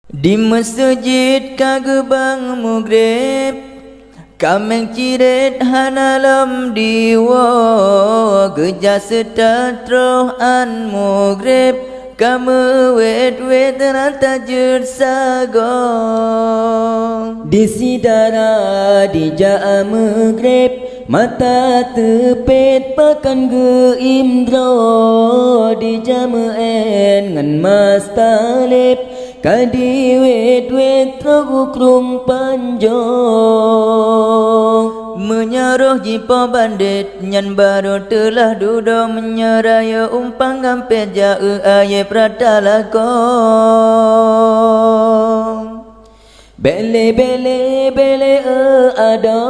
Di masjid kagebang mugrib Kameng ciret hanalam diwa Geja setatro an mugrib Kamu wet rata jersagong Di sidara di ja'a mugrib Mata tepet pakan ge imdro Di jama'en ngan mas talib Kadi wet tergukrung panjang Menyaruh jipa bandit Nyan baru telah duduk menyeraya umpang gampet jauh ayah pratalakong Bele ada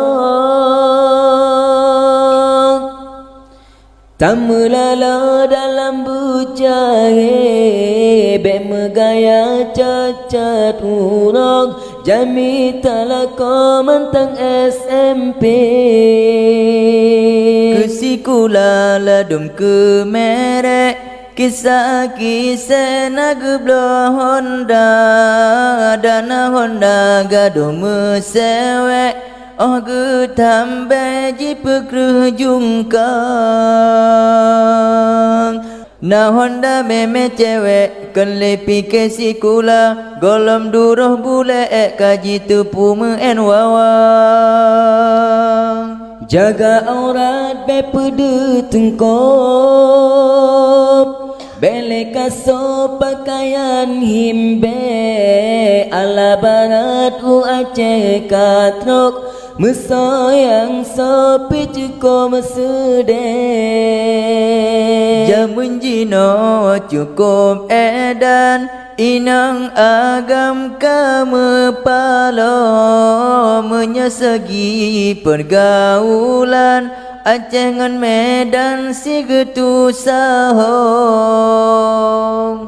Tamulala dalam bucahe Bemegaya cacat urang Jami talaka mentang SMP Kesikula ladum ke merek Kisah-kisah nageblah Honda Dana Honda gaduh mesewek Oh getambai jipe kerjungkang Na Honda meme cewek Kan lepi kesikula Golom duruh bule kaji tepu meen wawang Jaga aurat bepede tengkop Bele kaso pakaian himbe Ala barat u Aceh katrok Mesayang sapi cukup mesedeh Jamun jino cukup edan Inang agam kamu palo Menyesegi pergaulan Aceh ngan Medan si getu sahong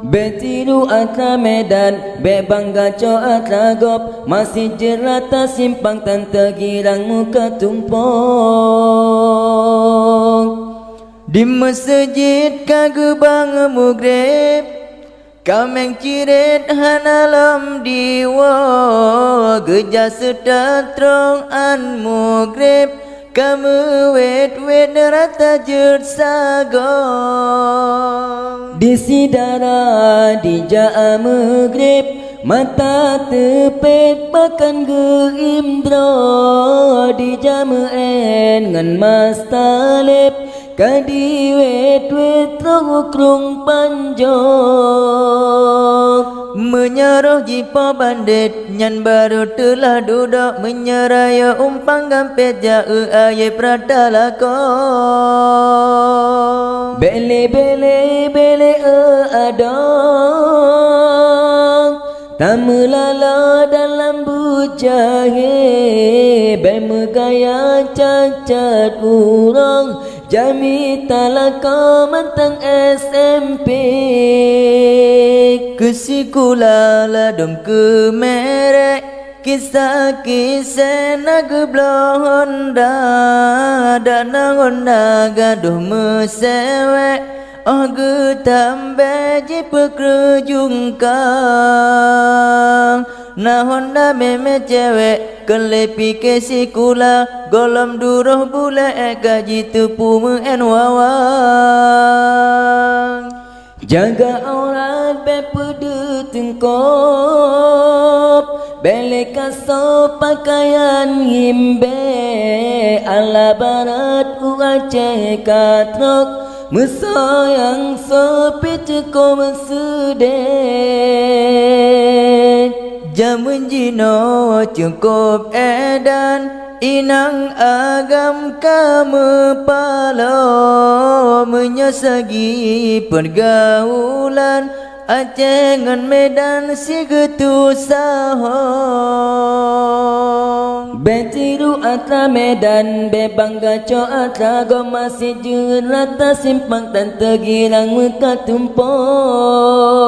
Betiru atra Medan Be bangga co atra gop Masih jerata simpang tante girang muka tumpong Di masjid kagebang mugrib Kameng ciret hanalam diwa Geja sedatrong an mugrib Kamu wet rata jersagong Di sidara di ja'a mugrib Mata tepet makan ge imdro Di jama'en ngan mas talib Kadi wet tergukrung panjang Menyaruh jipa bandit Nyan baru telah duduk menyeraya umpang gampet jauh ayah pratalakong Bele ada Tamulala dalam bucahe Bemegaya cacat urang Jami talaka mentang SMP Kesikula ladum ke merek Kisah-kisah nageblah Honda Dana Honda gaduh mesewek Oh getambai jipe kerjungkang Na Honda meme cewek Kelepi kesikula Golom duruh bule gaji tepu meen wawang Jaga aurat bepede tengkop Bele kaso pakaian himbe Ala barat u Aceh katrok Mesayang sapi cukup mesedeh Jamun jino cukup edan Inang agam kamu palo Menyesegi pergaulan Aceh ngan Medan si getu sahong Betiru atra Medan Be bangga co atra go masih jerata simpang tante girang muka tumpong